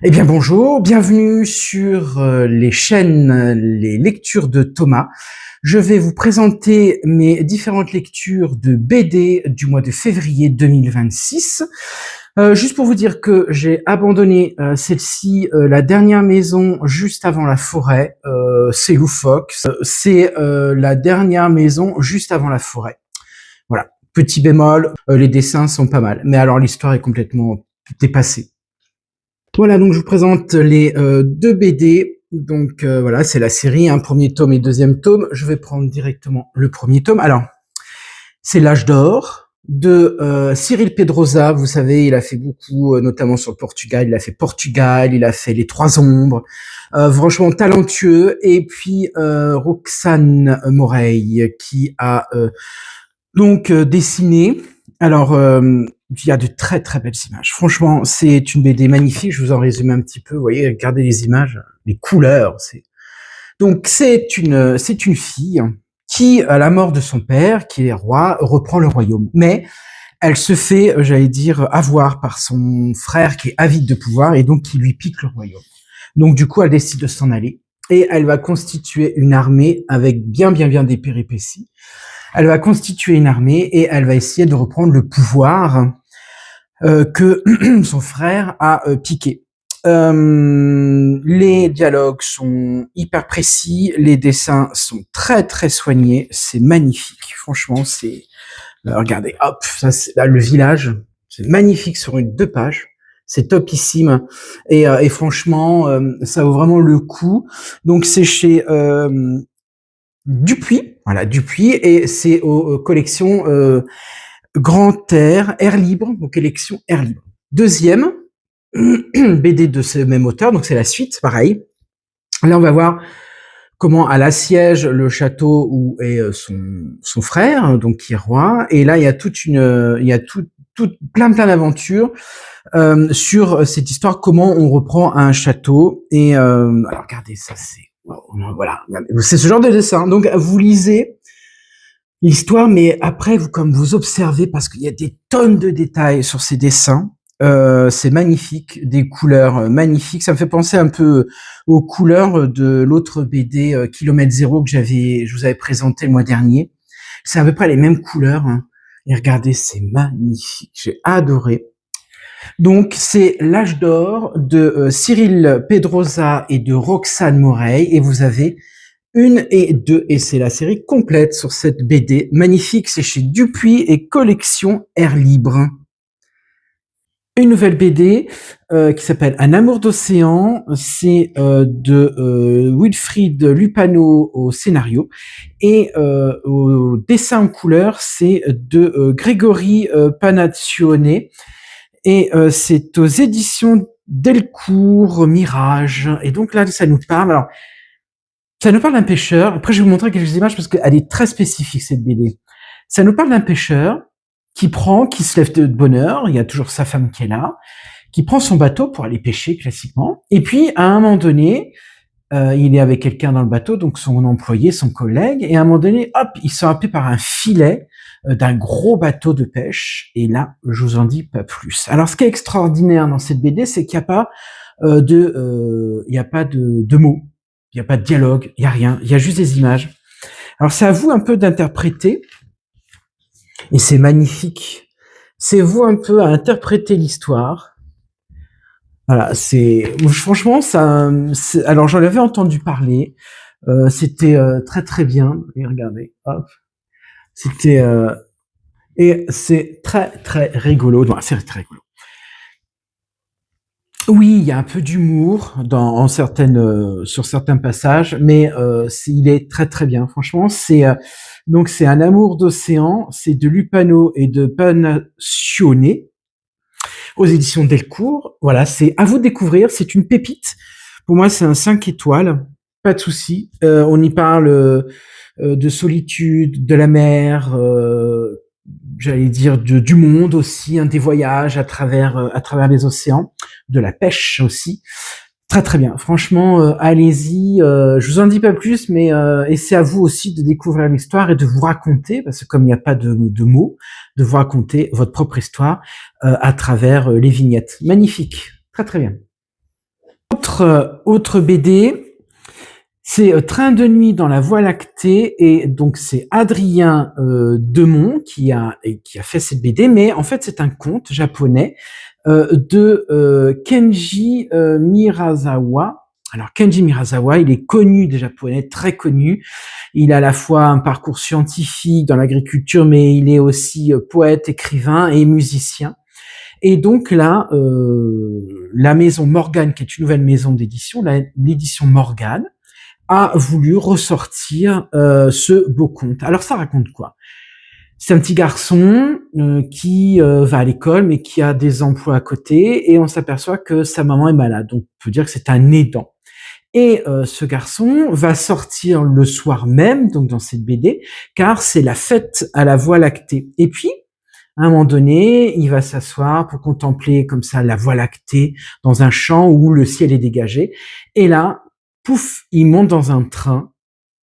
Eh bien bonjour, bienvenue sur les chaînes, les lectures de Thomas. Je vais vous présenter mes différentes lectures de BD du mois de février 2026. Juste pour vous dire que j'ai abandonné celle-ci, La dernière maison juste avant la forêt. C'est loufoque. C'est La dernière maison juste avant la forêt. Voilà, petit bémol, les dessins sont pas mal. Mais alors l'histoire est complètement dépassée. Voilà, donc je vous présente les deux BD. Donc voilà, c'est la série, un premier tome et deuxième tome. Je vais prendre directement le premier tome. Alors, c'est L'âge d'or de Cyril Pedrosa. Vous savez, il a fait beaucoup, notamment sur le Portugal. Il a fait Portugal, il a fait Les Trois Ombres. Franchement talentueux. Et puis Roxane Moreille qui a donc dessiné. Alors, il y a de très très belles images. Franchement, c'est une BD magnifique. Je vous en résume un petit peu. Vous voyez, regardez les images, les couleurs. Donc c'est une fille qui, à la mort de son père, qui est roi, reprend le royaume. Mais elle se fait, j'allais dire, avoir par son frère qui est avide de pouvoir et donc qui lui pique le royaume. Donc du coup, elle décide de s'en aller et elle va constituer une armée avec bien des péripéties. Elle va constituer une armée et elle va essayer de reprendre le pouvoir que son frère a piqué. Les dialogues sont hyper précis, les dessins sont très très soignés, c'est magnifique. Franchement, c'est regardez, hop, ça c'est là le village, c'est magnifique sur une 2 pages. C'est topissime et franchement, ça vaut vraiment le coup. Donc c'est chez Dupuis, voilà Dupuis, et c'est aux collections Grand Air Libre, aux collections Air Libre. Deuxième BD de ce même auteur, donc c'est la suite, pareil. Là, on va voir comment à l'Assiège, le château où est son frère, donc qui est roi. Et là, il y a plein d'aventures sur cette histoire, comment on reprend un château. Et alors, regardez, ça c'est voilà, c'est ce genre de dessin. Donc, vous lisez l'histoire, mais après, comme vous observez, parce qu'il y a des tonnes de détails sur ces dessins, c'est magnifique, des couleurs magnifiques. Ça me fait penser un peu aux couleurs de l'autre BD Kilomètre Zéro que je vous avais présenté le mois dernier. C'est à peu près les mêmes couleurs. Hein. Et regardez, c'est magnifique. J'ai adoré. Donc, c'est L'âge d'or de Cyril Pedrosa et de Roxane Moreille. Et vous avez 1 et 2, et c'est la série complète sur cette BD. Magnifique, c'est chez Dupuis et Collection Air Libre. Une nouvelle BD qui s'appelle Un amour d'océan, c'est de Wilfried Lupano au scénario et au dessin en couleur, c'est de Grégory Panaccione et c'est aux éditions Delcourt Mirage. Et donc là, ça nous parle. Alors, ça nous parle d'un pêcheur. Après, je vais vous montrer quelques images parce qu'elle est très spécifique, cette BD. Ça nous parle d'un pêcheur qui se lève de bonne heure, il y a toujours sa femme qui est là, qui prend son bateau pour aller pêcher classiquement. Et puis, à un moment donné, il est avec quelqu'un dans le bateau, donc son employé, son collègue, et à un moment donné, hop, ils sont happés par un filet d'un gros bateau de pêche. Et là, je vous en dis pas plus. Alors, ce qui est extraordinaire dans cette BD, c'est qu'il n'y a pas de mots. Il n'y a pas de dialogue, il n'y a rien, il y a juste des images. Alors c'est à vous un peu d'interpréter, et c'est magnifique. C'est vous un peu à interpréter l'histoire. Voilà, franchement ça. Alors j'en avais entendu parler, c'était très très bien. Et regardez, hop, c'était et c'est très très rigolo. Non, c'est très rigolo. Oui, il y a un peu d'humour sur certains passages, mais il est très très bien. Franchement, donc c'est Un amour d'océan, c'est de Lupano et de Panaccione aux éditions Delcourt. Voilà, c'est à vous de découvrir. C'est une pépite. Pour moi, c'est un 5 étoiles. Pas de souci. On y parle de solitude, de la mer. J'allais dire du monde aussi, hein, des voyages à travers les océans, de la pêche aussi. Très très bien. Franchement, allez-y. Je vous en dis pas plus, mais et c'est à vous aussi de découvrir l'histoire et de vous raconter, parce que comme il n'y a pas de mots, de vous raconter votre propre histoire à travers les vignettes. Magnifique. Très très bien. Autre BD, c'est Train de nuit dans la Voie lactée, et donc c'est Adrien Demont qui a fait cette BD, mais en fait c'est un conte japonais de Kenji Mirasawa. Alors Kenji Mirasawa, il est connu des Japonais, très connu. Il a à la fois un parcours scientifique dans l'agriculture, mais il est aussi poète, écrivain et musicien. Et donc là, la maison Morgane, qui est une nouvelle maison d'édition, l'édition Morgane, a voulu ressortir ce beau conte. Alors ça raconte quoi? C'est un petit garçon qui va à l'école, mais qui a des emplois à côté, et on s'aperçoit que sa maman est malade. Donc on peut dire que c'est un aidant. Et ce garçon va sortir le soir même, donc dans cette BD, car c'est la fête à la Voie lactée. Et puis, à un moment donné, il va s'asseoir pour contempler comme ça la Voie lactée dans un champ où le ciel est dégagé. Et là, pouf, il monte dans un train,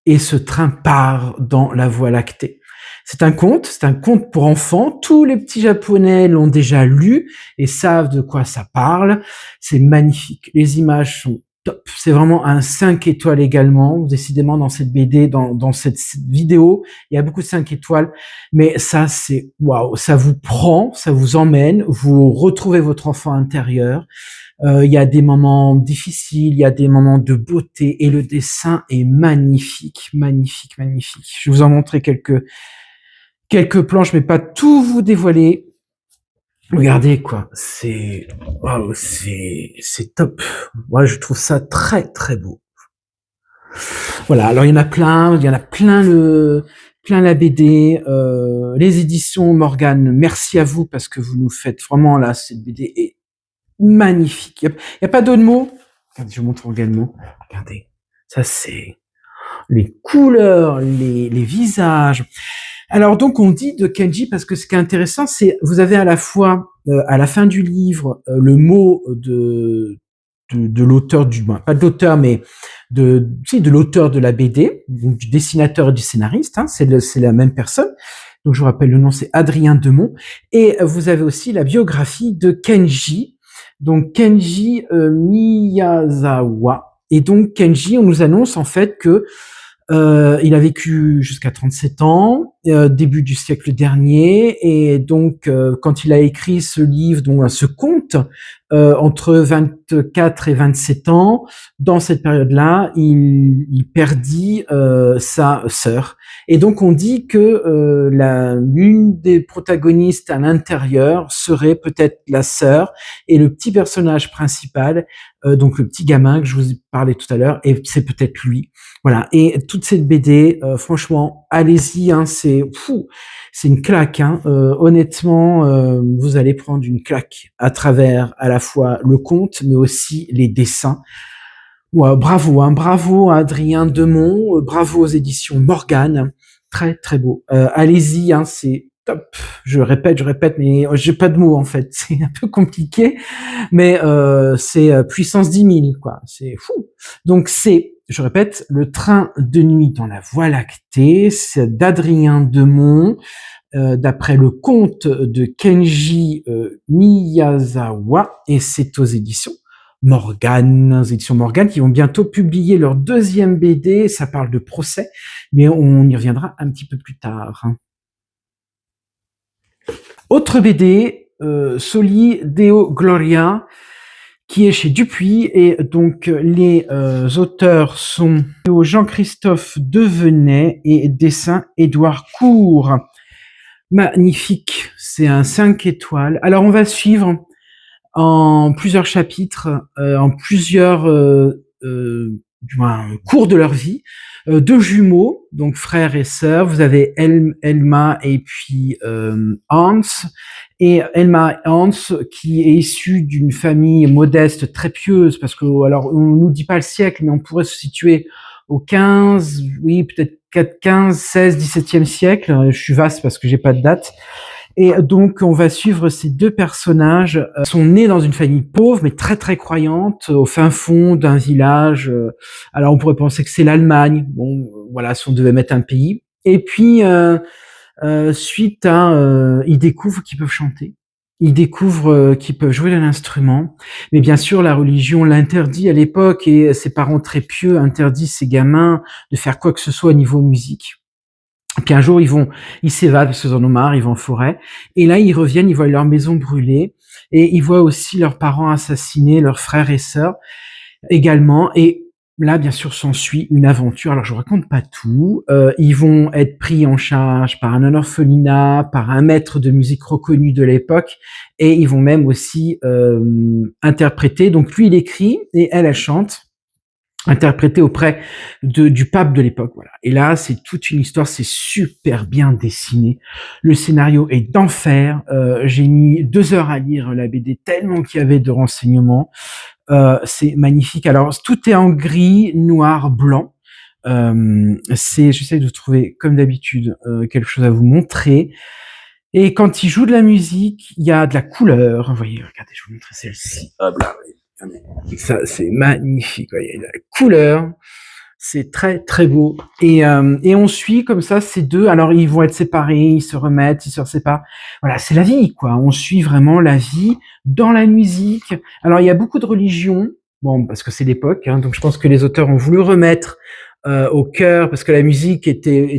et ce train part dans la Voie lactée. C'est un conte pour enfants. Tous les petits Japonais l'ont déjà lu et savent de quoi ça parle. C'est magnifique. Les images sont top. C'est vraiment un 5 étoiles également. Décidément, dans cette BD, dans cette vidéo, il y a beaucoup de 5 étoiles. Mais ça, c'est waouh. Ça vous prend, ça vous emmène. Vous retrouvez votre enfant intérieur. Il y a des moments difficiles, il y a des moments de beauté, et le dessin est magnifique, magnifique, magnifique. Je vais vous en montrer quelques planches, mais pas tout vous dévoiler. Regardez quoi, c'est waouh, c'est top. Moi, je trouve ça très très beau. Voilà, alors il y en a plein la BD, les éditions Morgane. Merci à vous parce que vous nous faites vraiment là, cette BD est magnifique. Il y a pas d'autres mots. Regardez, je vous montre également. Regardez, ça c'est les couleurs, les visages. Alors donc on dit de Kenji parce que ce qui est intéressant, c'est vous avez à la fois à la fin du livre le mot de l'auteur pas de l'auteur, mais de l'auteur de la BD, donc du dessinateur et du scénariste, hein, c'est la même personne. Donc je vous rappelle le nom, c'est Adrien Demont. Et vous avez aussi la biographie de Kenji, donc Kenji Miyazawa. Et donc Kenji, on nous annonce en fait que il a vécu jusqu'à 37 ans, début du siècle dernier, et donc quand il a écrit ce livre, donc ce conte, entre 24 et 27 ans, dans cette période-là, il perdit sa sœur. Et donc on dit que l'une des protagonistes à l'intérieur serait peut-être la sœur, et le petit personnage principal, donc le petit gamin que je vous ai parlé tout à l'heure, et c'est peut-être lui. Voilà. Et toute cette BD, franchement, allez-y, hein, c'est une claque. Hein. Honnêtement, vous allez prendre une claque à travers à la fois le conte, mais aussi les dessins. Ouais, bravo, hein, bravo à Adrien Demont, bravo aux éditions Morgane, très très beau. Allez-y, hein, c'est top. Je répète, mais j'ai pas de mots en fait. C'est un peu compliqué, mais c'est puissance 10 000, quoi. C'est fou. Donc c'est, je répète, le train de nuit dans la Voie lactée, c'est d'Adrien Demont, d'après le conte de Kenji Miyazawa, et c'est aux éditions Morgane, qui vont bientôt publier leur deuxième BD. Ça parle de procès, mais on y reviendra un petit peu plus tard. Autre BD, Soli Deo Gloria, qui est chez Dupuis, et donc les auteurs sont Jean-Christophe Devenay et dessin Édouard Cour. Magnifique, c'est un 5 étoiles. Alors on va suivre en plusieurs chapitres, en plusieurs du moins, cours de leur vie, deux jumeaux, donc frères et sœurs. Vous avez Elma et puis Hans. Et Elma et Hans, qui est issue d'une famille modeste, très pieuse, parce que, alors, on nous dit pas le siècle, mais on pourrait se situer au 15, oui, peut-être 15, 16, 17e siècle. Je suis vaste parce que j'ai pas de date. Et donc, on va suivre ces deux personnages. Ils sont nés dans une famille pauvre, mais très très croyante, au fin fond d'un village. Alors, on pourrait penser que c'est l'Allemagne. Bon, voilà, si on devait mettre un pays. Et puis, suite à, ils découvrent qu'ils peuvent chanter. Ils découvrent qu'ils peuvent jouer d'un instrument, mais bien sûr la religion l'interdit à l'époque et ses parents très pieux interdisent ces gamins de faire quoi que ce soit au niveau musique. Puis un jour ils s'évadent parce qu'ils en ont marre, ils vont en forêt et là ils reviennent, ils voient leur maison brûlée et ils voient aussi leurs parents assassinés, leurs frères et sœurs également et là, bien sûr, s'ensuit une aventure. Alors, je vous raconte pas tout. Ils vont être pris en charge par un orphelinat, par un maître de musique reconnu de l'époque, et ils vont même aussi interpréter. Donc, lui, il écrit et elle chante, interprété auprès du pape de l'époque. Voilà. Et là, c'est toute une histoire. C'est super bien dessiné. Le scénario est d'enfer. J'ai mis 2 heures à lire la BD tellement qu'il y avait de renseignements. C'est magnifique. Alors, tout est en gris, noir, blanc. J'essaie de trouver, comme d'habitude, quelque chose à vous montrer. Et quand il joue de la musique, il y a de la couleur. Vous voyez, regardez, je vais vous montrer celle-ci. Hop là, regardez. Ça, c'est magnifique. Vous voyez, il y a de la couleur. C'est très très beau et on suit comme ça ces deux. Alors ils vont être séparés, ils se remettent, ils se séparent. Voilà, c'est la vie quoi. On suit vraiment la vie dans la musique. Alors il y a beaucoup de religions, bon parce que c'est l'époque, hein, donc je pense que les auteurs ont voulu remettre au cœur parce que la musique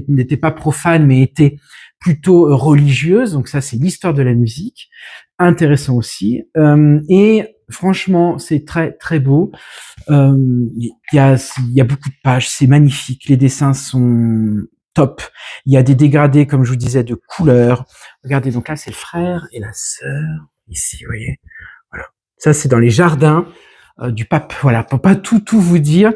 n'était pas profane mais était plutôt religieuse. Donc ça c'est l'histoire de la musique, intéressant aussi. Et franchement c'est très très beau. Il y a beaucoup de pages, c'est magnifique, les dessins sont top. Il y a des dégradés, comme je vous disais, de couleurs. Regardez, donc là, c'est le frère et la sœur, ici, vous voyez. Voilà. Ça, c'est dans les jardins du pape. Voilà, pour pas tout vous dire.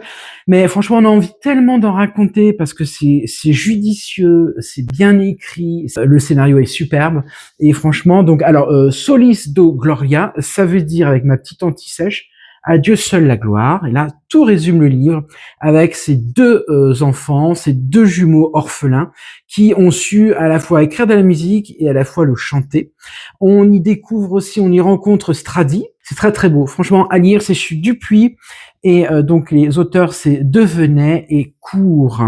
Mais franchement, on a envie tellement d'en raconter parce que c'est judicieux, c'est bien écrit, le scénario est superbe. Et franchement, donc, alors, Solis do Gloria, ça veut dire, avec ma petite anti-sèche, à Dieu seul la gloire. Et là, tout résume le livre avec ces deux enfants, ces deux jumeaux orphelins qui ont su à la fois écrire de la musique et à la fois le chanter. On y découvre aussi, on y rencontre Stradi. C'est très très beau. Franchement, à lire, c'est Chut Dupuis. Et donc les auteurs, c'est Devenay et Cour.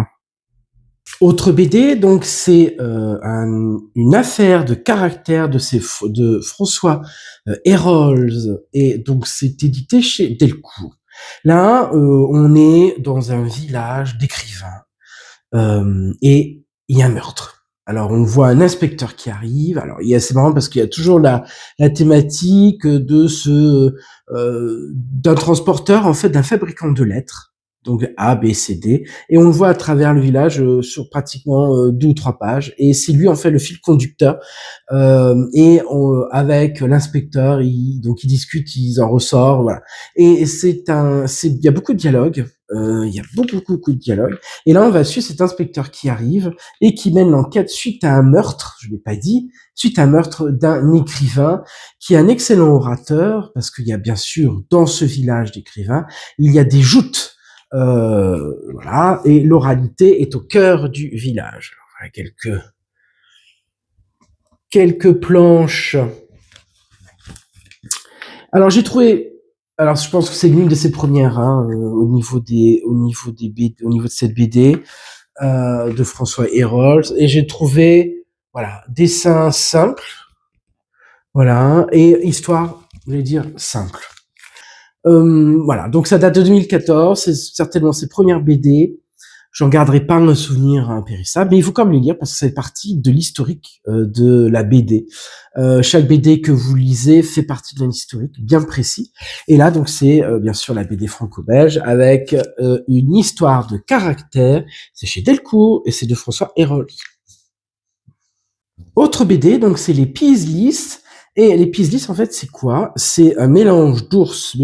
Autre BD, donc c'est une affaire de caractère de François Hérold et donc c'est édité chez Delcourt. Là, on est dans un village d'écrivains et il y a un meurtre. Alors on voit un inspecteur qui arrive. Alors c'est marrant parce qu'il y a toujours la thématique de d'un transporteur en fait d'un fabricant de lettres. Donc A, B, C, D, et on le voit à travers le village sur pratiquement 2 ou 3 pages. Et c'est lui en fait le fil conducteur. Avec l'inspecteur, donc ils discutent, ils en ressortent, voilà. Et il y a beaucoup de dialogues. Il y a beaucoup de dialogues. Et là, on va suivre cet inspecteur qui arrive et qui mène l'enquête suite à un meurtre, je l'ai pas dit, suite à un meurtre d'un écrivain qui est un excellent orateur, parce qu'il y a bien sûr, dans ce village d'écrivains, il y a des joutes. Voilà, et l'oralité est au cœur du village. Alors, voilà quelques planches. Alors j'ai trouvé, alors je pense que c'est l'une de ses premières hein, au niveau de cette BD de François Hérold, et j'ai trouvé voilà dessin simple, voilà et histoire, je vais dire simple. Voilà, donc ça date de 2014, c'est certainement ses premières BD. J'en garderai pas un souvenir impérissable, mais il faut quand même les lire parce que c'est partie de l'historique de la BD. Chaque BD que vous lisez fait partie d'un historique bien précis. Et là, donc, c'est bien sûr la BD franco-belge avec une histoire de caractère. C'est chez Delcourt et c'est de François Hérold. Autre BD, donc c'est les Peasleys. Et les Peasleys, en fait, c'est quoi? C'est un mélange d'ours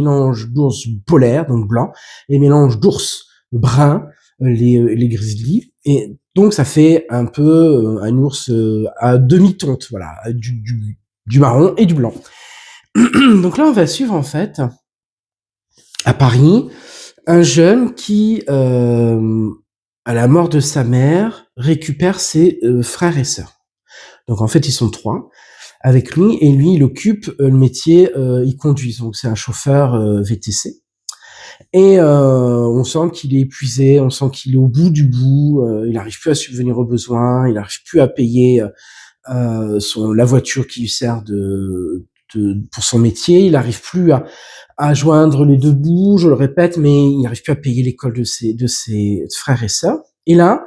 polaire, donc blanc, et mélange d'ours brun, les grizzlies. Et donc, ça fait un peu un ours à demi-tonte, voilà, du marron et du blanc. Donc là, on va suivre, en fait, à Paris, un jeune qui, à la mort de sa mère, récupère ses frères et sœurs. Donc, en fait, ils sont 3 avec lui, et lui, il occupe le métier, il conduit, donc c'est un chauffeur VTC. Et on sent qu'il est épuisé, on sent qu'il est au bout du bout, il n'arrive plus à subvenir aux besoins, il n'arrive plus à payer la voiture qui lui sert pour son métier. Il n'arrive plus à joindre les deux bouts, je le répète, mais il n'arrive plus à payer l'école de ses frères et sœurs. Et là,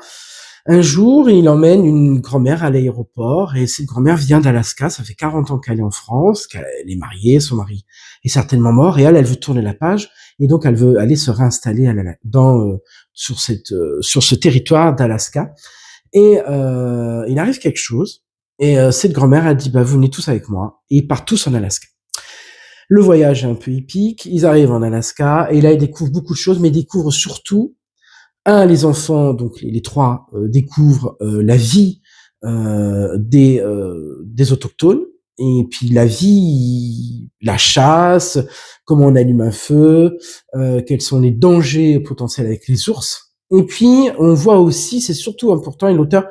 un jour, il emmène une grand-mère à l'aéroport, et cette grand-mère vient d'Alaska, ça fait 40 ans qu'elle est en France, qu'elle est mariée, son mari est certainement mort, et elle veut tourner la page, et donc elle veut aller se réinstaller sur ce territoire d'Alaska. Et il arrive quelque chose, et cette grand-mère, elle dit, bah, vous venez tous avec moi, et ils partent tous en Alaska. Le voyage est un peu épique, ils arrivent en Alaska, et là, ils découvrent beaucoup de choses, mais ils découvrent surtout les enfants, donc les trois, découvrent la vie des autochtones, et puis la vie, la chasse, comment on allume un feu, quels sont les dangers potentiels avec les ours. Et puis on voit aussi, c'est surtout important, et l'auteur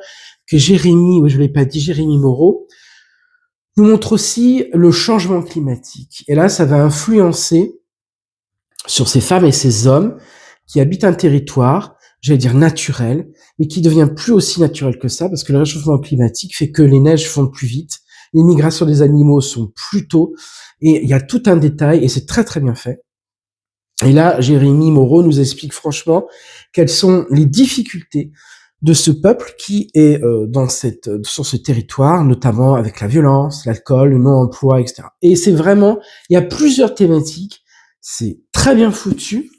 que Jérémy, je l'ai pas dit, Jérémy Moreau, nous montre aussi le changement climatique. Et là, ça va influencer sur ces femmes et ces hommes qui habitent un territoire, j'allais dire naturel, mais qui devient plus aussi naturel que ça, parce que le réchauffement climatique fait que les neiges fondent plus vite, les migrations des animaux sont plus tôt, et il y a tout un détail, et c'est très très bien fait. Et là, Jérémy Moreau nous explique franchement quelles sont les difficultés de ce peuple qui est sur ce territoire, notamment avec la violence, l'alcool, le non-emploi, etc. Et c'est vraiment, il y a plusieurs thématiques, c'est très bien foutu.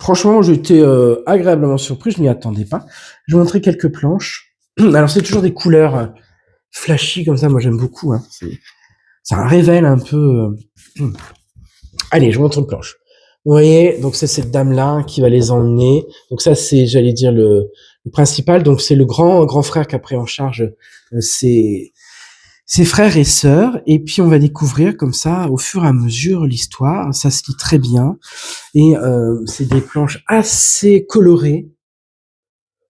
Franchement, j'étais agréablement surpris, je m'y attendais pas. Je vais montrer quelques planches. Alors, c'est toujours des couleurs flashy comme ça, moi j'aime beaucoup. Hein. Ça révèle un peu... Allez, je vous montre une planche. Vous voyez, donc c'est cette dame-là qui va les emmener. Donc ça, c'est, j'allais dire, le principal. Donc c'est le grand frère qui a pris en charge ses frères et sœurs. Et puis on va découvrir comme ça, au fur et à mesure, l'histoire. Ça se lit très bien. Et c'est des planches assez colorées.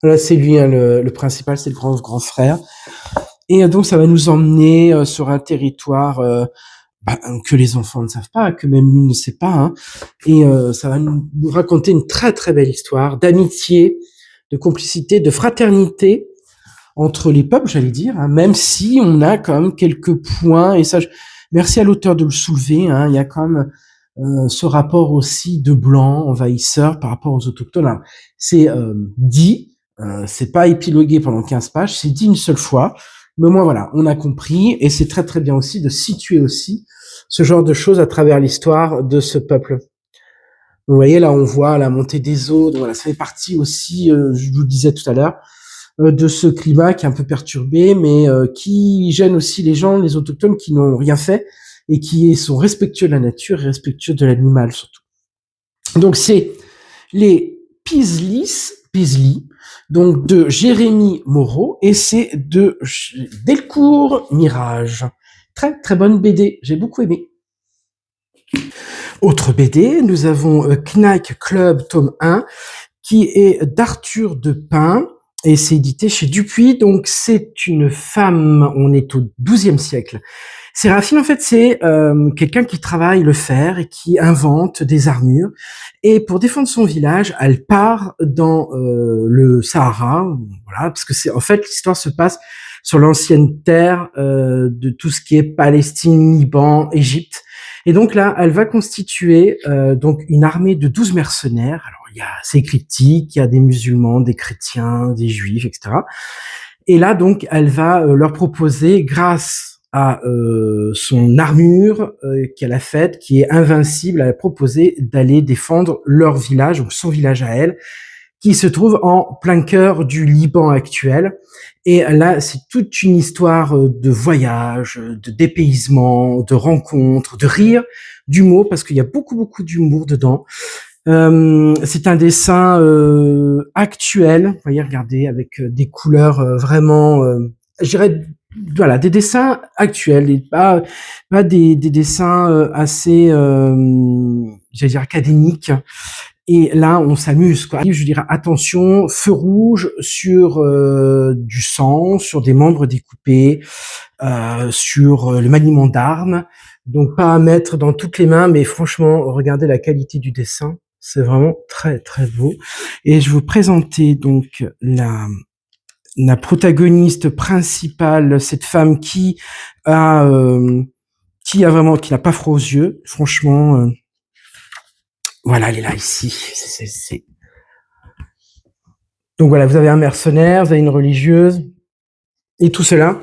Là, c'est lui, hein, le principal, c'est le grand frère. Et donc ça va nous emmener sur un territoire que les enfants ne savent pas, que même lui ne sait pas, hein. Et ça va nous raconter une très très belle histoire d'amitié, de complicité, de fraternité entre les peuples, j'allais dire, hein, même si on a quand même quelques points, et ça, merci à l'auteur de le soulever, hein, il y a quand même ce rapport aussi de blancs envahisseurs par rapport aux autochtones. Alors, c'est dit, c'est pas épilogué pendant 15 pages, c'est dit une seule fois, mais moi voilà, on a compris, et c'est très très bien aussi de situer aussi ce genre de choses à travers l'histoire de ce peuple. Vous voyez, là, on voit la montée des eaux. Donc voilà, ça fait partie aussi, je vous le disais tout à l'heure, de ce climat qui est un peu perturbé, mais qui gêne aussi les gens, les autochtones qui n'ont rien fait et qui sont respectueux de la nature et respectueux de l'animal surtout. Donc c'est les Paisley, donc de Jérémy Moreau, et c'est de Delcourt Mirage. Très très bonne BD, j'ai beaucoup aimé. Autre BD, nous avons Knack Club tome 1, qui est d'Arthur de Pin, et c'est édité chez Dupuis. Donc c'est une femme, on est au XIIe siècle. Séraphine, en fait, c'est quelqu'un qui travaille le fer et qui invente des armures. Et pour défendre son village, elle part dans le Sahara, voilà, parce que c'est en fait l'histoire se passe sur l'ancienne terre de tout ce qui est Palestine, Liban, Égypte. Et donc là, elle va constituer donc une armée de 12 mercenaires. Alors c'est éclectique, il y a des musulmans, des chrétiens, des juifs, etc. Et là, donc, elle va leur proposer, grâce à son armure qu'elle a faite, qui est invincible, elle a proposé d'aller défendre leur village, donc son village à elle, qui se trouve en plein cœur du Liban actuel. Et là, c'est toute une histoire de voyage, de dépaysement, de rencontres, de rire, d'humour, parce qu'il y a beaucoup, beaucoup d'humour dedans. C'est un dessin actuel, vous voyez, regardez, avec des couleurs vraiment, je dirais, voilà, des dessins actuels, et pas des dessins assez, j'allais dire, académiques. Et là, on s'amuse, quoi. Je dirais, attention, feu rouge sur du sang, sur des membres découpés, sur le maniement d'armes. Donc, pas à mettre dans toutes les mains, mais franchement, regardez la qualité du dessin. C'est vraiment très, très beau. Et je vais vous présenter donc la protagoniste principale, cette femme qui a qui n'a pas froid aux yeux, franchement, voilà, elle est là, ici. Donc voilà, vous avez un mercenaire, vous avez une religieuse, et tout cela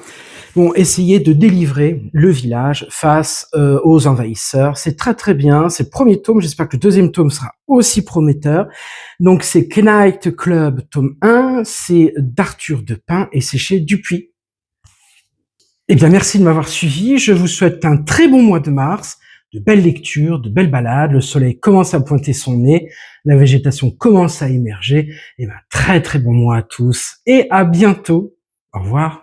vont essayer de délivrer le village face aux envahisseurs. C'est très très bien, c'est le premier tome, j'espère que le deuxième tome sera aussi prometteur. Donc c'est Knight Club tome 1, c'est d'Arthur Depin et c'est chez Dupuis. Eh bien merci de m'avoir suivi, je vous souhaite un très bon mois de mars, de belles lectures, de belles balades, le soleil commence à pointer son nez, la végétation commence à émerger. Eh bien très très bon mois à tous et à bientôt. Au revoir.